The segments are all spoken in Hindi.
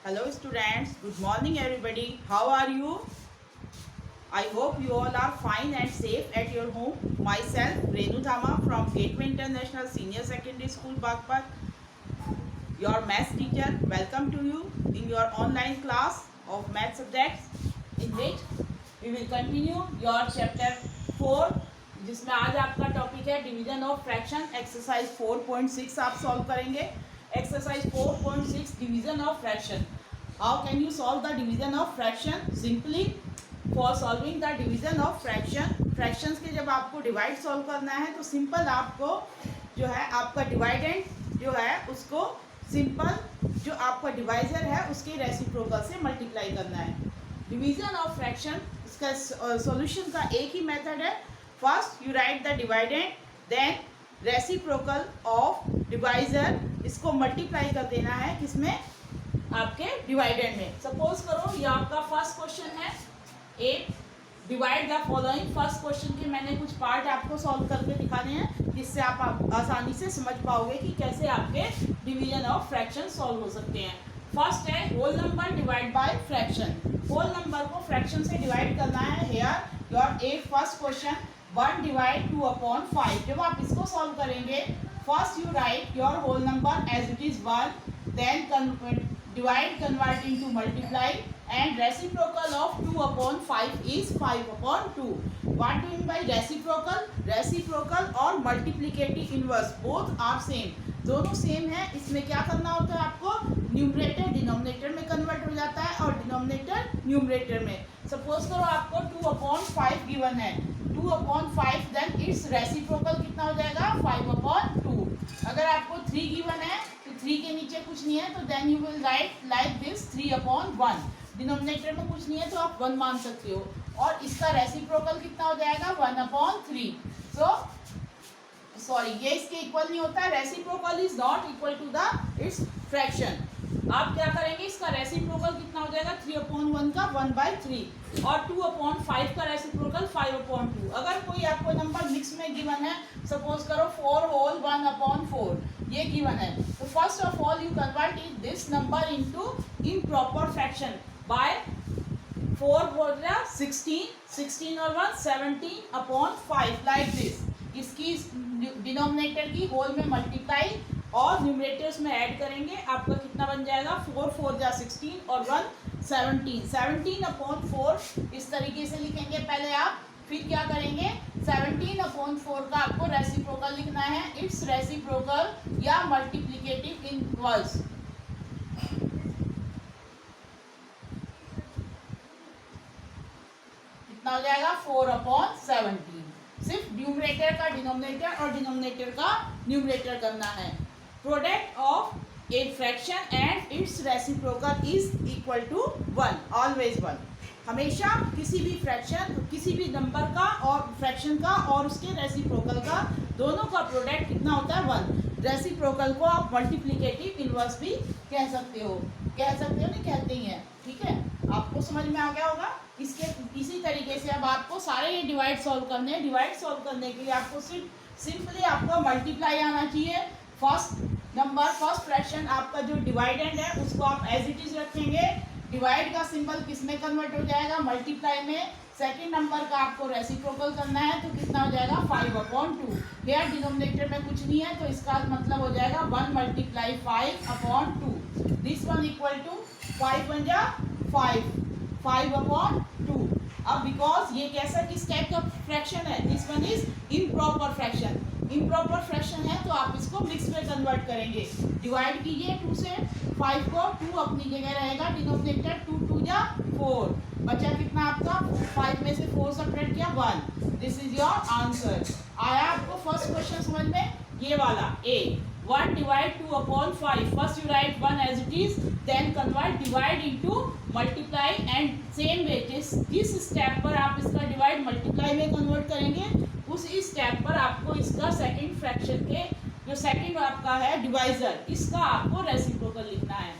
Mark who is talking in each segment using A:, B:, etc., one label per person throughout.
A: Hello students, good morning everybody. How are you? I hope you all are fine and safe at your home. Myself Renu Dhama from Gateway International Senior Secondary School Bagpat, your maths teacher. Welcome to you in your online class of math subjects in which we will continue your chapter 4 जिसमें आज आपका टॉपिक है डिवीजन ऑफ फ्रैक्शन एक्सरसाइज 4.6 आप सॉल्व करेंगे। Exercise 4.6 division of fraction. How can you solve the division of fraction? Simply for solving the division of fractions के जब आपको डिवाइड सॉल्व करना है तो सिंपल आपको जो है आपका डिवाइडेंड जो है उसको सिंपल जो आपका डिवाइजर है उसके रेसिप्रोकल से मल्टीप्लाई करना है। डिवीजन ऑफ फ्रैक्शन इसका सॉल्यूशन का एक ही मेथड है। First you write the dividend, then reciprocal of divisor, इसको मल्टीप्लाई कर देना है किसमें? आपके डिवाइडेंड में। सपोज करो ये आपका फर्स्ट क्वेश्चन है, एक divide the following. First question के मैंने कुछ पार्ट आपको सॉल्व करके दिखाने हैं जिससे आप आसानी से समझ पाओगे कि कैसे आपके डिवीजन ऑफ फ्रैक्शन सॉल्व हो सकते हैं। फर्स्ट है whole number divide by fraction. Whole number को फ्रैक्शन से डिवाइड करना है। Here your a first question 1 divide 2/5। जब आप इसको सॉल्व करेंगे first you write your whole number as it is 1, then divide convert into multiply and reciprocal of 2/5 is 5/2. What do you mean by reciprocal? Reciprocal और multiplicative inverse both are same, दोनों सेम है। इसमें क्या करना होता है आपको? न्यूमरेटर डिनोमिनेटर में कन्वर्ट हो जाता है और डिनोमिनेटर न्यूमरेटर में। सपोज करो आपको 2/5 गिवन है, 2/5 देन इट्स रेसिप्रोकल कितना हो जाएगा? 5/2। अगर आपको 3 गिवन है तो 3 के नीचे कुछ नहीं है तो then you will write like this 3/1। Denominator में कुछ नहीं है तो आप 1 मान सकते हो और इसका रेसिप्रोकल कितना हो जाएगा? 1/3। सो सॉरी ये इसके इक्वल नहीं होता है। Reciprocal is not equal to the its fraction. आप क्या करेंगे? इसका रेसिप्रोकल कितना हो जाएगा? 3/1 का 1/3 और 2/5 का रेसिप्रोकल 5/2। अगर कोई आपको नंबर मिक्स में गिवन है, सपोज करो 4 होल 1/4 ये गिवन है, तो first of all you convert this number into improper fraction by 4 4 16, 16 और 1 17/5 लाइक दिस। इसकी डिनोमिनेटर की होल में मल्टीप्लाई और न्यूमरेटर्स में ऐड करेंगे, आपका कितना बन जाएगा? 4 4 16 और 1 17, 17/4 इस तरीके से लिखेंगे पहले आप। फिर क्या करेंगे? 17/4 का आपको रेसिप्रोकल लिखना है, इट्स रेसिप्रोकल या मल्टीप्लिकेटिव इनवर्स। कितना हो जाएगा? 4/17। सिर्फ न्यूमरेटर का डिनोमिनेटर और डिनोमिनेटर का न्यूमरेटर करना है। Product of a fraction and its reciprocal is equal to 1, always 1। हमेशा किसी भी फ्रैक्शन, किसी भी नंबर का और फ्रैक्शन का और उसके रेसिप्रोकल का दोनों का प्रोडक्ट कितना होता है? 1। रेसिप्रोकल को आप मल्टीप्लिकेटिव इनवर्स भी कह सकते हो, नहीं कहते ही हैं। ठीक है, आपको समझ में आ गया होगा। इसके इसी तरीके से अब आपको सारे ये डिवाइड सॉल्व करने हैं। डिवाइड सॉल्व करने के लिए आपको सिंपली आपको मल्टीप्लाई आना चाहिए। फर्स्ट फ्रैक्शन आपका जो डिवाइडेंड है उसको आप एज इट इज रखेंगे। डिवाइड का सिंबल किस में कन्वर्ट हो जाएगा? मल्टीप्लाई में। सेकंड नंबर का आपको रेसिप्रोकल करना है तो कितना हो जाएगा? 5/2। हेयर डिनोमिनेटर में कुछ नहीं है तो इसका मतलब हो जाएगा 1 × 5/2। दिस वन इक्वल टू 5 बन जा 5/2। अब बिकॉज ये कैसा किस टाइप का फ्रैक्शन है? This one is improper fraction. Improper fraction है तो आप इसको मिक्स में कन्वर्ट करेंगे। डिवाइड कीजिए 2 से 5 को, 2 अपनी जगह रहेगा, डिनोमिनेटर 2 2 4, बचा कितना आपका? 5 में से 4 सब्ट्रैक्ट किया 1। This is your answer. आया आपको फर्स्ट क्वेश्चन समझ में? ये वाला a 1 divide 2/5। First you write 1 as it is, then convert divide into multiply and same way जिस स्टेप पर आप इसका डिवाइड मल्टीप्लाई में कन्वर्ट करेंगे उसी स्टेप पर आपको इसका सेकंड फ्रैक्शन के जो सेकंड आपका है डिवाइजर, इसका आपको रेसिप्रोकल लिखना है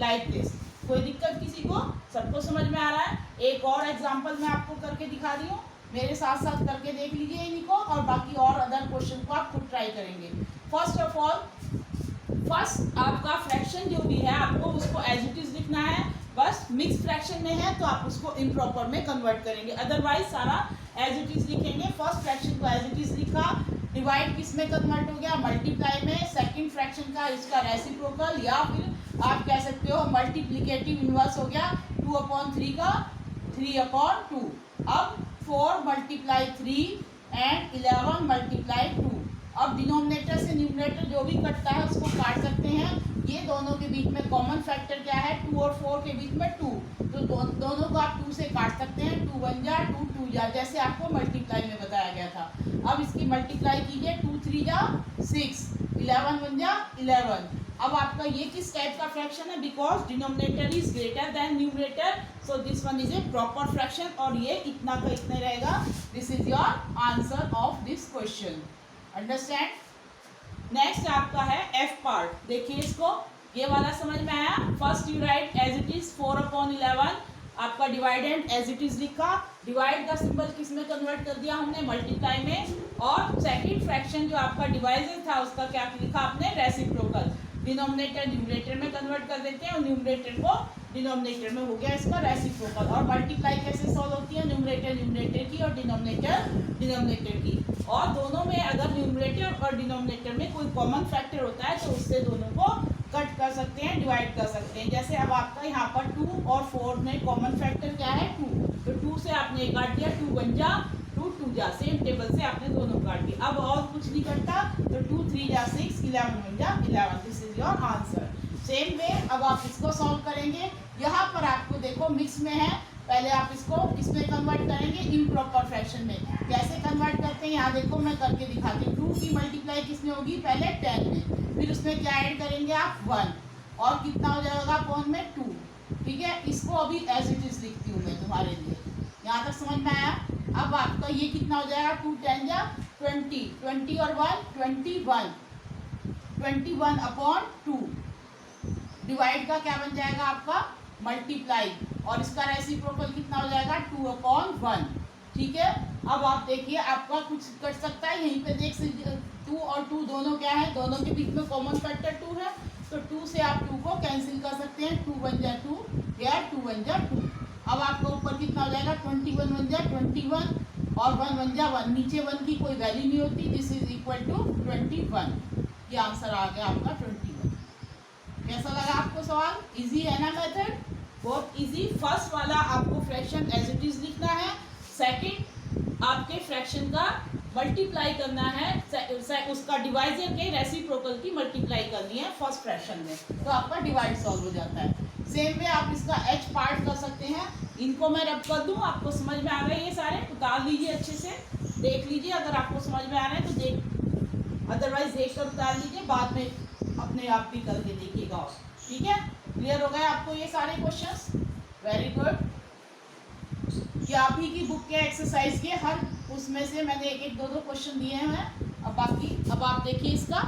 A: लाइक दिस। कोई दिक्कत किसी को? सबको समझ में आ रहा है? एक और एग्जांपल मैं आपको करके दिखा रही हूँ, मेरे साथ साथ करके देख लीजिए इनको और बाकी और अदर क्वेश्चन को आप खुद ट्राई करेंगे। फर्स्ट ऑफ ऑल फर्स्ट आपका फ्रैक्शन जो भी है आपको उसको एज इट इज लिखना मिक्स फ्रैक्शन में है तो आप उसको इम्प्रॉपर में कन्वर्ट करेंगे, अदरवाइज सारा एज इट इज लिखेंगे। फर्स्ट फ्रैक्शन को एज इट इज लिखा, डिवाइड किस में कन्वर्ट हो गया, मल्टीप्लाई में। सेकंड फ्रैक्शन का इसका रेसिप्रोकल या फिर आप कह सकते हो मल्टीप्लिकेटिव इनवर्स हो गया 2/3 का 3/2। अब 4 मल्टीप्लाई 3 एंड 11 मल्टीप्लाई 2। अब डिनोमिनेटर से न्यूमरेटर जो भी कटता है उसको काट सकते हैं। ये दोनों के बीच में कॉमन फैक्टर क्या है, 2 और 4 के बीच में 2, तो दोनों को आप 2 से काट सकते हैं। 2 1 जा 2 2 जा, जैसे आपको मल्टीप्लाई में बताया गया था। अब इसकी मल्टीप्लाई कीजिए, 2 3 जा 6, 11 1 जा 11। अब आपका ये किस टाइप का फ्रैक्शन है, because denominator is greater than numerator, so this one is a proper fraction, और ये इतना का इतना रहेगा। This is your answer of this question, understand. Next आपका है एफ पार्ट, देखिए इसको, ये वाला समझ में आया। First you write as it is 4/11, आपका डिवाइडेंड एज इट इज लिखा, डिवाइड का सिंबल किस में कन्वर्ट कर दिया हमने, मल्टीप्लाई में। और सेकंड फ्रैक्शन जो आपका डिवाइजर था उसका क्या लिखा आपने, रेसिप्रोकल। डिनोमिनेटर न्यूमरेटर में कन्वर्ट कर देते हैं और न्यूमरेटर को डिनोमिनेटर में हो गया इसका रेसिप्रोकल। और मल्टीप्लाई कैसे सॉल्व होती है, न्यूमरेटर न्यूमरेटर की और डिनोमिनेटर डिनोमिनेटर की। और दोनों में अगर न्यूमरेटर और डिनोमिनेटर में कोई कॉमन फैक्टर होता है तो उससे दोनों को कट कर सकते हैं, डिवाइड कर सकते हैं। जैसे अब आपका यहाँ पर 2 और 4 में कॉमन फैक्टर क्या है, 2, तो 2 से आपने काट दिया, 2 1 जा 2 2 जा, सेम टेबल से आपने दोनों काट दिया। अब और कुछ नहीं करता, तो 2 3 जा 6, 11 1 जा 11, this is your answer. Same way अब आप इसको सॉल्व करेंगे। यहाँ पर आपको देखो मिक्स में है, पहले आप इसको किसमें कन्वर्ट करेंगे, इम्प्रॉपर फ्रैक्शन में। कैसे कन्वर्ट करते हैं यहाँ देखो, मैं करके दिखाती हूँ। 2 की मल्टीप्लाई किसमें होगी, पहले 10 में, फिर उसमें क्या ऐड करेंगे आप 1, और कितना हो जाएगा अपॉन में 2, ठीक है। इसको अभी एज इट इज लिखती हूँ मैं तुम्हारे लिए, यहाँ तक समझ में आया। अब आपका ये कितना हो जाएगा, 2 10 जा 20, 20 और 1 21, 21/2। डिवाइड का क्या बन जाएगा आपका, मल्टीप्लाई, और इसका रेसिप्रोकल कितना हो जाएगा, 2/1, ठीक है। अब आप देखिए आपका कुछ कट सकता है, यहीं पे देख 2 और 2 दोनों क्या है, दोनों के बीच में कॉमन फैक्टर 2 है, तो 2 से आप 2 को कैंसिल कर सकते हैं। 2 1 जा 2 या 2 1 जा 2। अब आपका ऊपर कितना हो जाएगा, 21 1 जा 21, और 1 1 जा 1, नीचे 1 की कोई वैल्यू नहीं होती, दिस इज इक्वल टू 21। ये आंसर आ गया आपका 21। कैसा लगा आपको सवाल, इजी है ना मेथड, बहुत इजी। फर्स्ट वाला आपको फ्रैक्शन एज इट इज लिखना है, सेकंड आपके फ्रैक्शन का मल्टीप्लाई करना है, उसका डिवाइजर के रेसिप्रोकल की मल्टीप्लाई करनी है फर्स्ट फ्रैक्शन में, तो आपका डिवाइड सॉल्व हो जाता है। सेम वे आप इसका एच पार्ट कर सकते हैं। इनको मैं रब कर दूं, आपको समझ में आ गए ये सारे, उतार लीजिए अच्छे से, देख लीजिए अगर आपको समझ में आ रहे हैं तो देख, अदरवाइज देख कर उतार लीजिए, बाद में अपने आप भी करके देखिएगा, ठीक है। क्लियर हो गए आपको ये सारे क्वेश्चंस, वेरी गुड। कि आप ही की बुक के एक्सरसाइज के हर उसमें से मैंने एक एक दो दो क्वेश्चन दिए हैं। अब आप देखिए इसका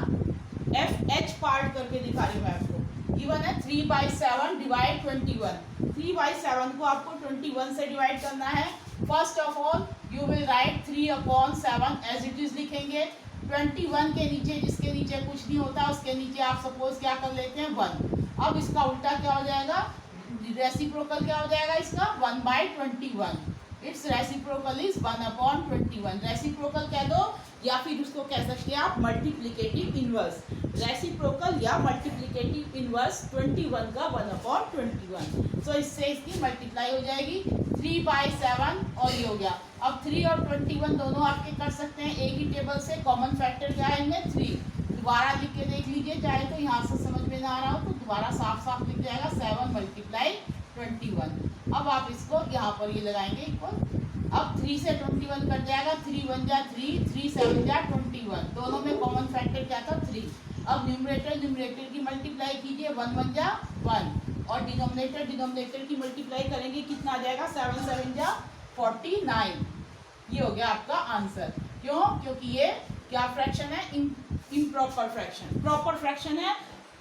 A: एफ एच पार्ट करके दिखा रही हूँ मैं आपको। गिवन है 3/7 डिवाइड 21। 3/7 को आपको 21 से डिवाइड करना है। First of all you will write 3/7 as it is लिखेंगे। 21 के नीचे, जिसके नीचे कुछ नहीं होता उसके नीचे आप सपोज क्या कर लेते हैं 1। अब इसका उल्टा क्या हो जाएगा, रेसिप्रोकल क्या हो जाएगा इसका 1/21। It's reciprocal is 1/21। रेसिप्रोकल कह दो या फिर उसको कह सकते हैं आप मल्टीप्लिकेटिव इनवर्स। रेसिप्रोकल या मल्टीप्लिकेटिव इनवर्स 21 का 1/21। सो इससे इसकी मल्टीप्लाई हो जाएगी 3/7 और ये हो गया। अब 3 और 21 दोनों आपके कर सकते हैं एक ही टेबल से। कॉमन फैक्टर क्या है इनमें 3। दोबारा लिख के देख लीजिए, चाहे तो यहाँ से समझ में ना आ रहा हो तो दोबारा साफ साफ लिख जाएगा 7 × 21। अब आप इसको यहाँ पर ये लगाएंगे इक्वल। अब 3 से 21 कट जाएगा, 3 1 जा 3, 3 7 जा 21। दोनों में कॉमन फैक्टर क्या था 3। अब न्यूमरेटर की मल्टीप्लाई कीजिए, 1 1 जा 1, और डिनोमिनेटर की मल्टीप्लाई करेंगे, कितना आ जाएगा 7 7 जा 49। ये हो गया आपका आंसर। क्यों? क्योंकि ये क्या फ्रैक्शन है, इम्प्रॉपर फ्रैक्शन। प्रॉपर फ्रैक्शन है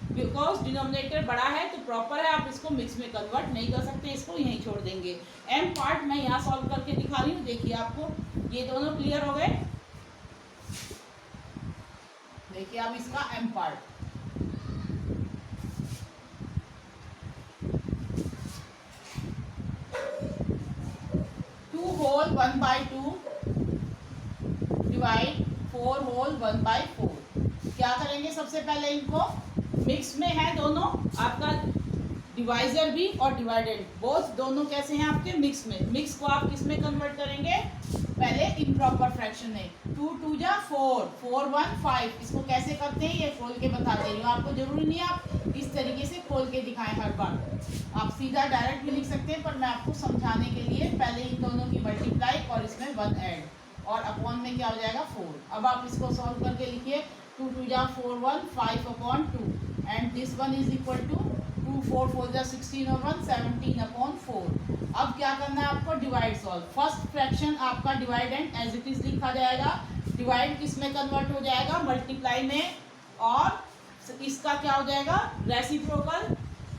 A: बिकॉज डिनोमिनेटर बड़ा है तो प्रॉपर है, आप इसको मिक्स में कन्वर्ट नहीं कर सकते, इसको यहीं छोड़ देंगे। एम पार्ट मैं यहाँ सॉल्व करके दिखा रही हूँ, देखिए आपको ये दोनों क्लियर हो गए। देखिए अब इसका M part whole 1/2 divide 4 whole 1/4। क्या करेंगे सबसे पहले, इनको मिक्स में है दोनों, आपका डिवाइजर भी और डिवाइडेंड बोथ दोनों कैसे हैं आपके मिक्स में। मिक्स को आप किस में कन्वर्ट करेंगे, पहले इम्प्रॉपर फ्रैक्शन में। 2 2 जा 4, 4 1 5। इसको कैसे करते हैं ये खोल के बता दे रही हूँ आपको, जरूरी नहीं है आप इस तरीके से खोल के दिखाएं हर बार, आप सीधा डायरेक्ट भी लिख सकते हैं, पर मैं आपको समझाने के लिए पहले इन दोनों की मल्टीप्लाई और इसमें 1 ऐड और अपॉन में क्या हो जाएगा 4। अब आप इसको सॉल्व करके लिखिए 2 2 जा 4 1 5/2 and this one is equal to 2 4 4 जा 16 और 1 17/4। अब क्या करना है आपको, डिवाइड सॉल्व। फर्स्ट फ्रैक्शन आपका divide and as it is लिखा जाएगा, डिवाइड किस में कन्वर्ट हो जाएगा, मल्टीप्लाई में, और इसका क्या हो जाएगा रेसिप्रोकल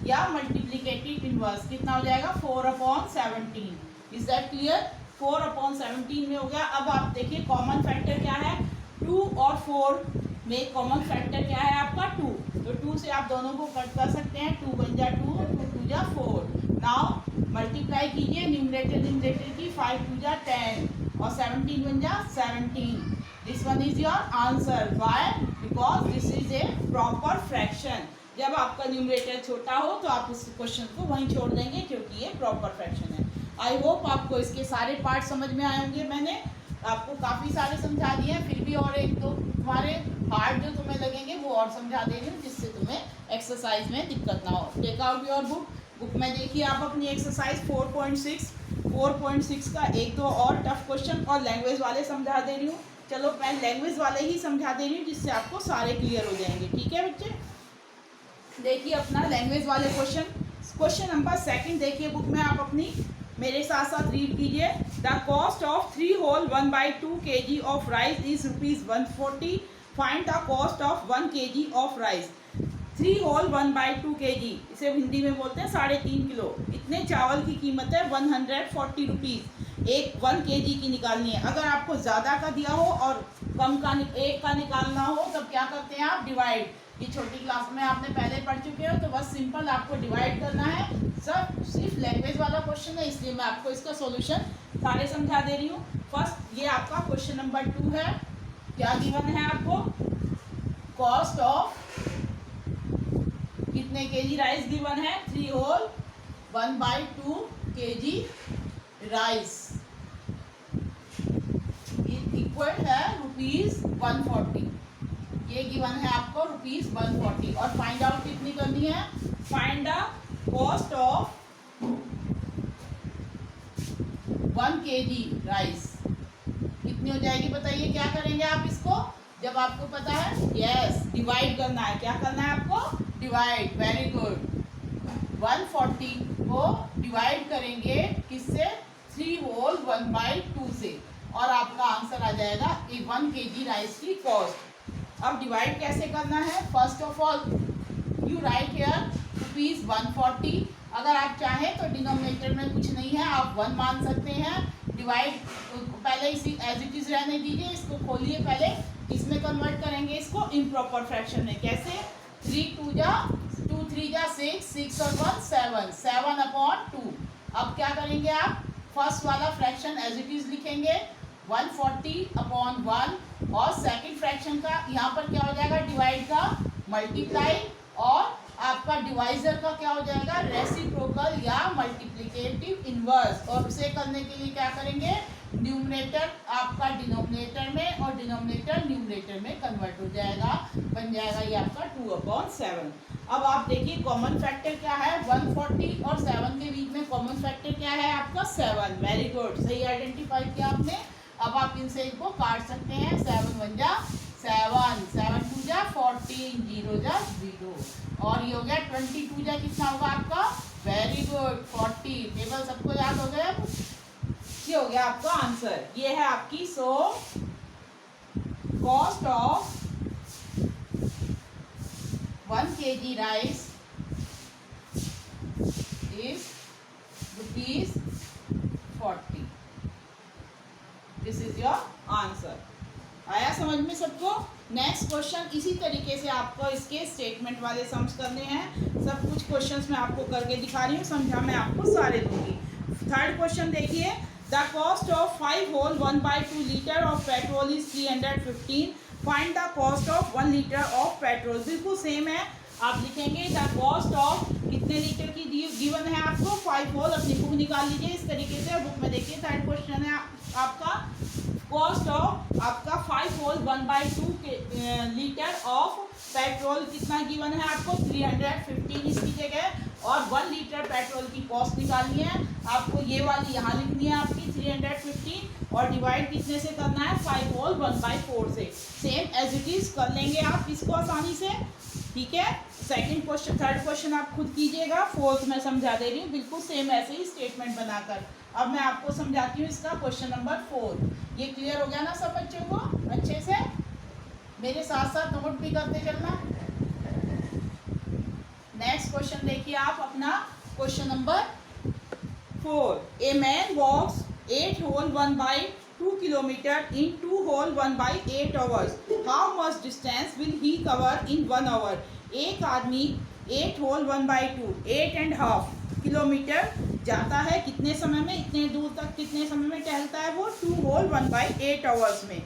A: या मल्टीप्लिकेटिव इनवर्स। कितना हो जाएगा 4/17। इज दैट क्लियर, 4/17 में हो गया। अब आप देखिए कॉमन फैक्टर क्या है, 2 और 4 में कॉमन फैक्टर क्या है आपका 2, तो 2 से आप दोनों को कट कर सकते हैं, 2 1 जा 2, 2 2 जा 4। नाउ मल्टीप्लाई कीजिए न्यूमरेटर की, 5 2 जा 10 और 17 1 जा 17। This one is your answer. Why, because this is a proper fraction. जब आपका न्यूमरेटर छोटा हो तो आप इस क्वेश्चन को वहीं छोड़ देंगे क्योंकि ये प्रॉपर फ्रैक्शन है। आई होप आपको इसके सारे पार्ट समझ में आए होंगे। मैंने आपको काफ़ी सारे समझा दिए हैं, फिर भी और एक दो तुम्हारे हार्ड जो तुम्हें लगेंगे वो और समझा दे रही हूँ, जिससे तुम्हें एक्सरसाइज में दिक्कत ना हो। टेक आउट योर बुक में देखिए आप अपनी एक्सरसाइज 4.6 का एक दो और टफ क्वेश्चन और लैंग्वेज वाले समझा दे रही हूँ। चलो मैं लैंग्वेज वाले ही समझा दे रही हूँ जिससे आपको सारे क्लियर हो जाएंगे। ठीक है बच्चे, देखिए अपना लैंग्वेज वाले क्वेश्चन नंबर 2 देखिए बुक में आप अपनी, मेरे साथ साथ रीड कीजिए। The cost of 3 whole 1/2 kg of rice is ₹140। Find the cost of 1 kg of rice. 3 whole 1/2 kg, इसे हिंदी में बोलते हैं 3.5 किलो। इतने चावल की कीमत है 140 रुपीज़। एक 1 kg की निकालनी है। अगर आपको ज़्यादा का दिया हो और कम का एक का निकालना हो तब क्या करते हैं आप, डिवाइड। ये छोटी क्लास में आपने पहले पढ़ चुके हो, तो बस सिंपल आपको डिवाइड करना है। सब सिर्फ लैंग्वेज वाला क्वेश्चन है, इसलिए मैं आपको इसका सॉल्यूशन सारे समझा दे रही हूँ। फर्स्ट ये आपका क्वेश्चन नंबर 2 है। क्या गिवन है आपको, कॉस्ट ऑफ कितने केजी राइस गिवन है, 3 होल 1/2 kg राइस इक्वल है ₹140। ये गिवन है आपको ₹140। और फाइंड आउट कितनी करनी है, find the cost of 1 kg rice कितनी हो जाएगी बताइए। क्या करेंगे आप इसको, जब आपको पता है, यस डिवाइड करना है। क्या करना है आपको, डिवाइड। Very good. 140 को डिवाइड करेंगे किससे, 3 होल 1/2 से, और आपका आंसर आ जाएगा 1 kg राइस की कॉस्ट। अब डिवाइड कैसे करना है, first of all you right here ₹140। अगर आप चाहें तो डिनोमिनेटर में कुछ नहीं है, आप 1 मान सकते हैं। डिवाइड पहले इसी एज इट इज रहने दीजिए, इसको खोलिए, पहले इसमें कन्वर्ट करेंगे इसको इम्प्रॉपर फ्रैक्शन में। कैसे, 3 2 जा 2 3 जा 6, 6 और 1 7, 7/2। अब क्या करेंगे आप, फर्स्ट वाला फ्रैक्शन एज इट इज लिखेंगे 140/1, और सेकंड फ्रैक्शन का यहाँ पर क्या हो जाएगा, डिवाइड का मल्टीप्लाई, और आपका डिवाइजर का क्या हो जाएगा, रेसिप्रोकल या मल्टीप्लिकेटिव इनवर्स। और उसे करने के लिए क्या करेंगे, न्यूमरेटर आपका डिनोमिनेटर में और डिनोमिनेटर न्यूमरेटर में कन्वर्ट हो जाएगा, बन जाएगा ये आपका 2/7। अब आप देखिए कॉमन फैक्टर क्या है, 140 और 7 के बीच में कॉमन फैक्टर क्या है आपका 7। वेरी गुड, सही आइडेंटिफाई किया आपने। अब आप इनसे इनको काट सकते हैं, 7 1 जा 7, 7 2 जा 14, 0 जा 0, और ये हो गया 22 जा कितना होगा आपका, वेरी गुड 40। टेबल सबको याद हो गया, ये हो गया आपका आंसर। ये है आपकी cost of 1 kg rice is ₹40। This is your answer. आया समझ में सबको। नेक्स्ट क्वेश्चन इसी तरीके से आपको इसके स्टेटमेंट वाले सम्स करने हैं। सब कुछ क्वेश्चंस मैं आपको करके दिखा रही हूँ, समझा मैं आपको सारे दूंगी। थर्ड क्वेश्चन देखिए, The cost of 5 whole 1/2 liter of petrol is 315. Find the cost of 1 liter of petrol. बिल्कुल सेम है, आप लिखेंगे द कॉस्ट ऑफ कितने लीटर की गिवन है आपको 5 होल, अपनी बुक निकाल लीजिए इस तरीके से। बुक में देखिए थर्ड क्वेश्चन है आपका कॉस्ट ऑफ आपका 5 होल 1/2 लीटर ऑफ पेट्रोल कितना गिवन है आपको 315 इसकी जगह, और 1 लीटर पेट्रोल की कॉस्ट निकालनी है आपको, ये वाली यहाँ लिखनी है आपकी 315 और डिवाइड कितने से करना है 5 होल 1/4 से। सेम एज इट इज कर लेंगे आप इसको आसानी से, ठीक है। सेकंड क्वेश्चन थर्ड क्वेश्चन आप खुद कीजिएगा, फोर्थ मैं समझा दे रही हूँ बिल्कुल सेम ऐसे ही स्टेटमेंट बनाकर। अब मैं आपको समझाती हूँ इसका क्वेश्चन नंबर 4। ये क्लियर हो गया ना सब बच्चों को अच्छे से? मेरे साथ साथ नोट भी करते चलना। नेक्स्ट क्वेश्चन देखिए आप अपना question number 4। A man walks 8 whole 1/2 kilometre in 2 whole 1/8 hours. How much distance will he cover in 1 hour? एक आदमी 8 होल 1/2 8.5 किलोमीटर जाता है कितने समय में, इतने दूर तक कितने समय में टहलता है वो 2 होल 1/8 आवर्स में।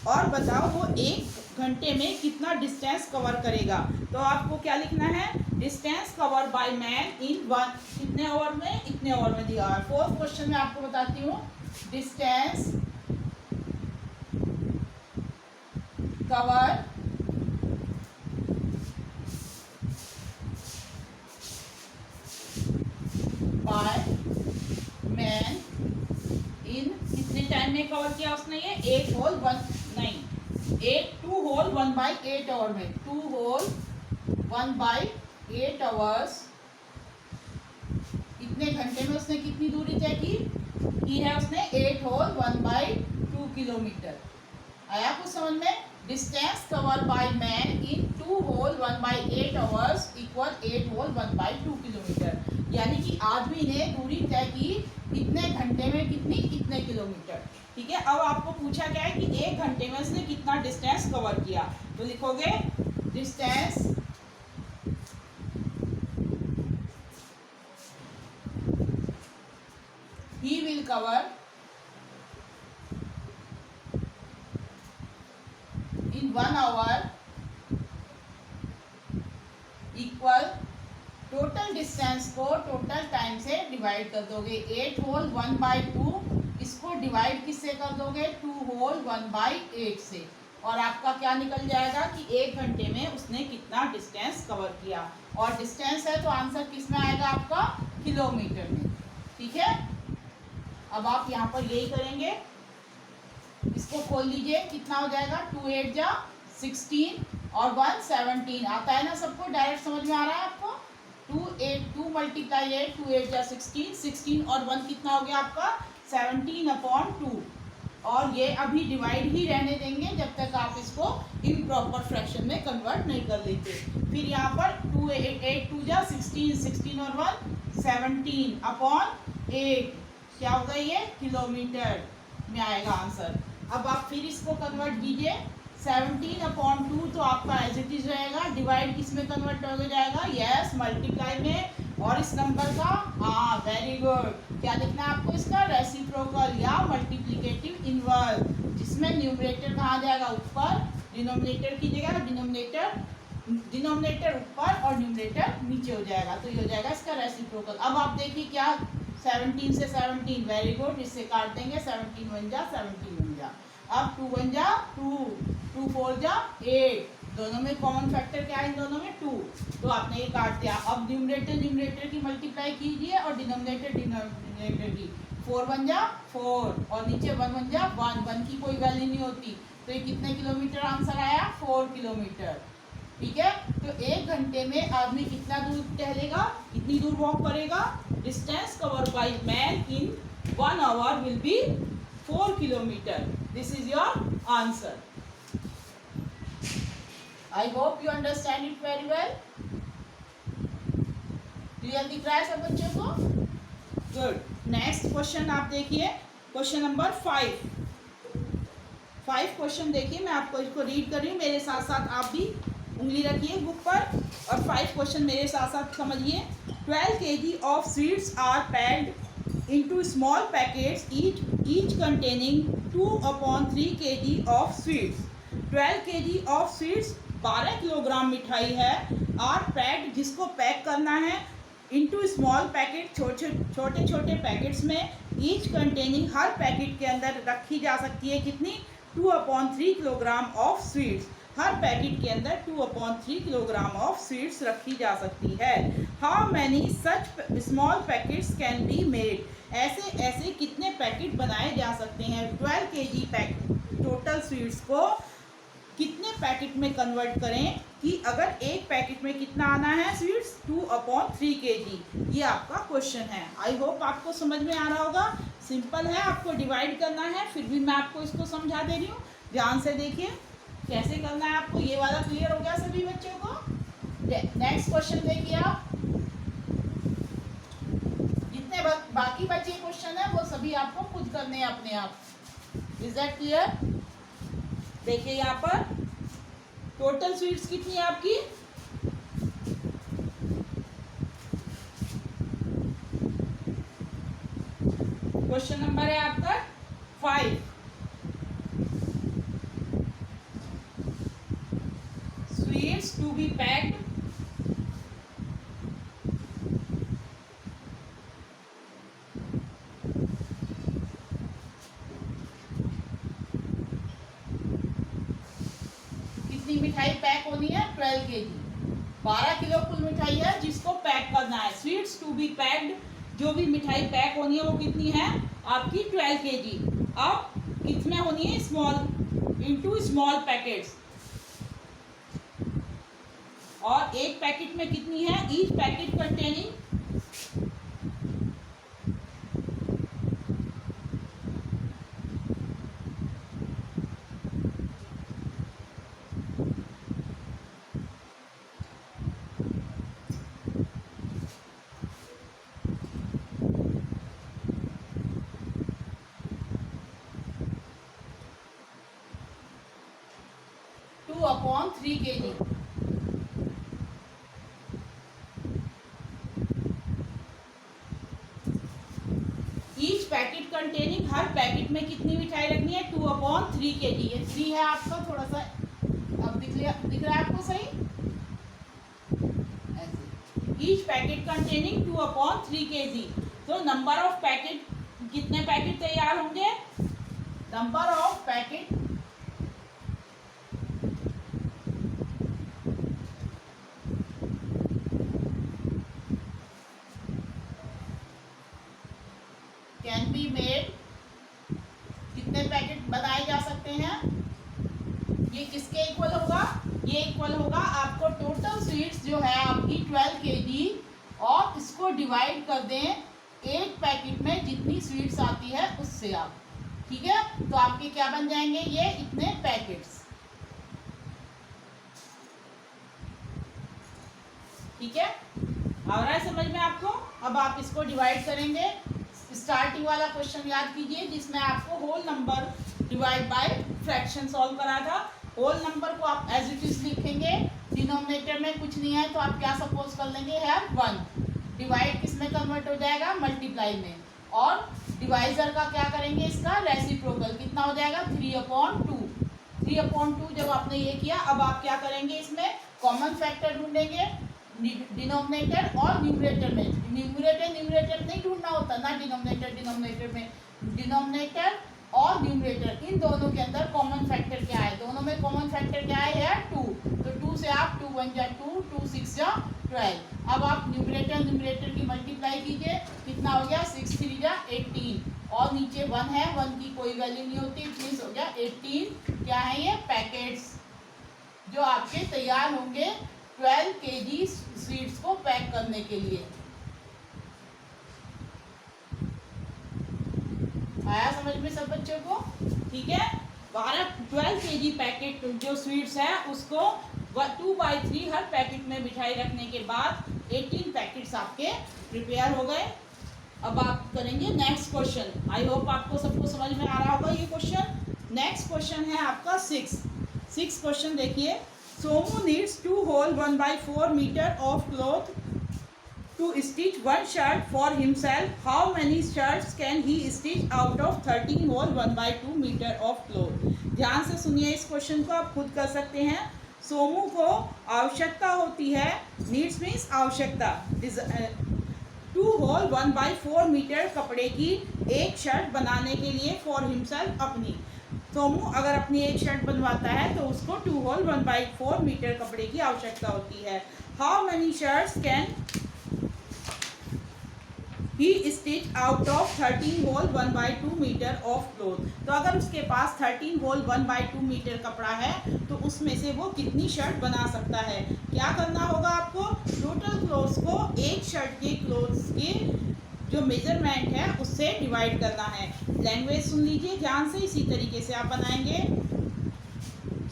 A: और बताओ वो 1 घंटे में कितना डिस्टेंस कवर करेगा। तो आपको क्या लिखना है, distance cover by man in 1 कितने आवर में, इतने आवर में दिया है। फोर्थ क्वेश्चन में आपको बताती हूँ, डिस्टेंस कवर बाय मैन इन कितने टाइम में कवर किया उसने, ये 8 होल 2 होल 1/8 आवर में, 2 होल 1/8 आवर्स इतने घंटे में उसने कितनी दूरी तय की है उसने 8 होल 1/2 किलोमीटर। आया कुछ समझ में? Distance cover by man in 2 whole 1/8 hours equal 8 whole 1/2 kilometre. यानी कि आदमी ने दूरी तय की इतने घंटे में कितनी, इतने किलोमीटर, ठीक है। अब आपको पूछा गया है कि 1 घंटे में उसने कितना डिस्टेंस कवर किया, तो लिखोगे distance he will cover in 1 hour equal total distance को टोटल टाइम से डिवाइड कर दोगे। 8 होल 1/2 इसको डिवाइड किससे कर दोगे 2 होल 1/8 से, और आपका क्या निकल जाएगा कि 1 घंटे में उसने कितना डिस्टेंस कवर किया। और डिस्टेंस है तो आंसर किस में आएगा आपका, किलोमीटर में, ठीक है। अब आप यहाँ पर यही करेंगे, इसको खोल लीजिए कितना हो जाएगा 2 8 जा 16 और 1 17 आता है ना सबको, डायरेक्ट समझ में आ रहा है आपको। 2 मल्टीप्लाई 8 2 8 जा 16 और 1 कितना हो गया आपका 17/2। और ये अभी डिवाइड ही रहने देंगे जब तक आप इसको इम्प्रॉपर फ्रैक्शन में कन्वर्ट नहीं कर लेते। फिर यहाँ पर 2 8 2 जा 16 और 1 17/8 क्या होगा ये किलोमीटर में आएगा आंसर। अब आप फिर इसको कन्वर्ट कीजिए 17/2 तो आपका एज इट इज रहेगा, डिवाइड किस में कन्वर्ट हो जाएगा, यस मल्टीप्लाई में। और इस नंबर का हाँ वेरी गुड, क्या लिखना है आपको इसका रेसिप्रोकल या मल्टीप्लिकेटिव इनवर्स, जिसमें न्यूमरेटर कहाँ जाएगा ऊपर, डिनोमिनेटर की जगह डिनोमिनेटर ऊपर और न्यूमरेटर नीचे हो जाएगा, तो ये हो जाएगा इसका रेसिप्रोकल। अब आप देखिए क्या 17 से 17 वेरी गुड, इससे काट देंगे 17 1 जा 17 1 जा, अब 2 1 जा 2 2 4 जा 8, दोनों में कॉमन फैक्टर क्या है इन दोनों में 2, तो आपने ये काट दिया। अब न्यूमरेटर की मल्टीप्लाई कीजिए और डिनोमिनेटर की 4 1 जा 4 और नीचे 1 1 जा 1 की कोई वैल्यू नहीं होती, तो ये कितने किलोमीटर आंसर आया 4 किलोमीटर, ठीक है। तो 1 घंटे में आदमी कितना दूर टहलेगा, इतनी दूर वॉक करेगा। Distance cover by man in 1 hour will be 4 kilometre. This is your answer. I hope you understand it very well. Clear दिख रहा है सब बच्चों को? गुड। नेक्स्ट क्वेश्चन आप देखिए, क्वेश्चन नंबर 5 क्वेश्चन देखिए, मैं आपको इसको रीड कर रही हूँ, मेरे साथ साथ आप भी उंगली रखिए बुक पर और 5 क्वेश्चन मेरे साथ साथ समझिए। 12 kg of sweets are packed into small packets, each containing 2/3 kg of sweets. 12 kg of sweets, 12 kilogram मिठाई है, आर पैक्ड, जिसको पैक करना है, इनटू स्मॉल पैकेट, छोटे छोटे पैकेट्स में, ईच कंटेनिंग, हर पैकेट के अंदर रखी जा सकती है कितनी, 2/3 kilogram of sweets, her packet के अंदर 2/3 किलोग्राम ऑफ स्वीट्स रखी जा सकती है। How many such small packets can be made, ऐसे ऐसे कितने पैकेट बनाए जा सकते हैं। 12 kg टोटल स्वीट्स को कितने पैकेट में कन्वर्ट करें कि अगर एक पैकेट में कितना आना है स्वीट्स, 2/3 kg। ये आपका क्वेश्चन है। आई होप आपको समझ में आ रहा होगा। सिंपल है, आपको डिवाइड करना है, फिर भी मैं आपको इसको समझा दे रही हूँ, ध्यान से देखिए कैसे करना है आपको। ये वाला क्लियर हो गया सभी बच्चों को। नेक्स्ट क्वेश्चन देखिए आप, जितने बाकी बचे क्वेश्चन है वो सभी आपको खुद करने हैं अपने आप। Is that clear? देखिए यहाँ पर टोटल स्वीट्स कितनी है आपकी, क्वेश्चन नंबर है आपका 5। स्वीट्स टू बी पैक्ड, कितनी मिठाई पैक होनी है, 12 kg, 12 किलो कुल मिठाई है जिसको पैक करना है। स्वीट्स टू बी पैक्ड, जो भी मिठाई पैक होनी है वो कितनी है आपकी, 12 kg। अब कितने होनी है, स्मॉल, इनटू स्मॉल पैकेट्स, और एक पैकेट में कितनी है, each packet containing, upon 3 kg। Each packet containing, हर पैकेट में कितनी मिठाई रखनी है, 2/3 kg। ये 3 है आपका, थोड़ा सा अब दिख रहा है आपको सही। Each packet containing 2/3 kg। तो नंबर ऑफ पैकेट, कितने पैकेट तैयार होंगे, number of packet can be made, कितने पैकेट बनाए जा सकते हैं। ये किसके इक्वल होगा, ये इक्वल होगा आपको टोटल स्वीट्स जो है आपकी 12 kg, और इसको डिवाइड कर दें एक पैकेट में जितनी स्वीट्स आती है उससे आप, ठीक है। तो आपके क्या बन जाएंगे, ये इतने पैकेट्स, ठीक है। आ रहा है समझ में आपको। अब आप इसको डिवाइड करेंगे, स्टार्टिंग वाला क्वेश्चन याद कीजिए जिसमें आपको whole number divide by fraction solve करा था। होल नंबर को आप एज इट इज लिखेंगे, डिनोमिनेटर में कुछ नहीं है तो आप क्या सपोज कर लेंगे, है 1। डिवाइड किस में कन्वर्ट हो जाएगा, मल्टीप्लाई में। और डिवाइजर का क्या करेंगे, इसका रेसिप्रोकल, कितना हो जाएगा, 3/2। 3/2 जब आपने ये किया, अब आप क्या करेंगे, इसमें कॉमन फैक्टर ढूंढेंगे डिनोमिनेटर और न्यूमरेटर में। न्यूमरेटर नहीं ढूंढना होता ना, डिनोमिनेटर में डिनोमिनेटर और न्यूमरेटर, इन दोनों के अंदर कॉमन फैक्टर क्या है, दोनों में कॉमन फैक्टर क्या है 2। तो 2 से आप 2 1 जा 2, 2 6 जा 12। अब आप न्यूमरेटर की मल्टीप्लाई कीजिए, कितना हो गया, 6 3 जा 18, और नीचे 1 है, 1 की कोई वैल्यू नहीं होती, प्लीज हो गया 18। क्या है ये, पैकेट्स जो आपके तैयार होंगे 12 kg स्वीट्स को पैक करने के लिए। आया समझ में सब बच्चों को, ठीक है। 12 kg पैकेट जो स्वीट्स है उसको 2/3 हर पैकेट में मिठाई रखने के बाद 18 पैकेट्स आपके प्रिपेयर हो गए। अब आप करेंगे नेक्स्ट क्वेश्चन। आई होप आपको सबको समझ में आ रहा होगा ये क्वेश्चन। नेक्स्ट क्वेश्चन है आपका 6 क्वेश्चन देखिए। Somu needs 2 whole 1/4 metre of cloth to stitch one shirt for himself, how many shirts can he stitch out of 13 hole 1/2 meter of cloth? ध्यान से सुनिए इस क्वेश्चन को, आप खुद कर सकते हैं। सोमू को आवश्यकता होती है, नीड्स मीन्स आवश्यकता, 2 होल 1/4 मीटर कपड़े की एक शर्ट बनाने के लिए, फॉर हिमसेल्फ अपनी। सोमू अगर अपनी एक शर्ट बनवाता है तो उसको 2 होल 1/4 मीटर कपड़े की आवश्यकता होती है। How many shirts can he stitch out of 13 whole 1/2 metre of cloth? तो अगर उसके पास 13 होल 1/2 मीटर कपड़ा है तो उसमें से वो कितनी शर्ट बना सकता है? क्या करना होगा आपको? टोटल क्लोथ्स को एक शर्ट के क्लोथ्स के जो मेजरमेंट है उससे डिवाइड करना है। लैंग्वेज सुन लीजिए ध्यान से, इसी तरीके से आप बनाएंगे।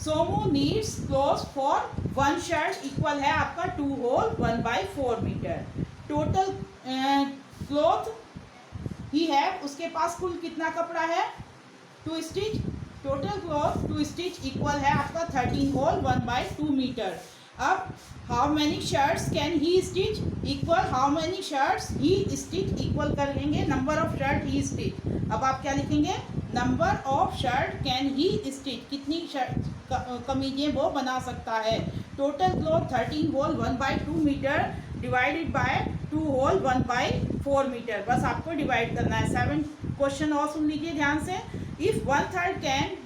A: Somu needs clothes for one shirt equal है आपका 2 होल 1/4 मीटर। टोटल क्लोथ ही है, उसके पास कुल कितना कपड़ा है to stitch? Total cloth to stitch equal है आपका 13 होल 1/2 मीटर। अब how many shirts can he stitch equal how many shirts he stitch equal कर लेंगे number of shirt he stitch. अब आप क्या लिखेंगे? Number of shirt can he stitch, कितनी शर्ट कमीजें वो बना सकता है। Total cloth 13 whole 1/2 metre divided by 2 whole 1/4 metre, बस आपको डिवाइड करना है। 7 क्वेश्चन और सुन लीजिए ध्यान से। If 1/3 can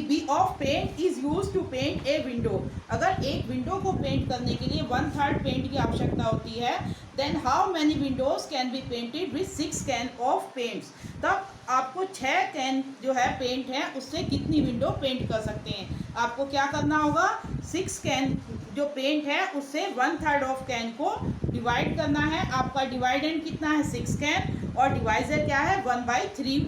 A: be of paint is use to paint a window, अगर एक विंडो को पेंट करने के लिए 1/3 पेंट की आवश्यकता होती है, then how many windows can be painted with 6 can of paints? तब आपको 6 कैन जो है पेंट है उससे कितनी विंडो पेंट कर सकते हैं? आपको क्या करना होगा? 6 कैन जो पेंट है उससे 1/3 ऑफ कैन को डिवाइड करना है। आपका डिवाइडेंड कितना है? 6 कैन, और डिवाइजर क्या है? 1/3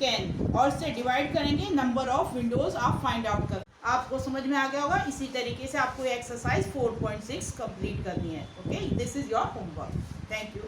A: कैन, और इससे डिवाइड करेंगे नंबर ऑफ विंडोज आप फाइंड आउट कर। आपको समझ में आ गया होगा। इसी तरीके से आपको एक्सरसाइज 4.6 कंप्लीट करनी है। Okay, this is your homework. Thank you.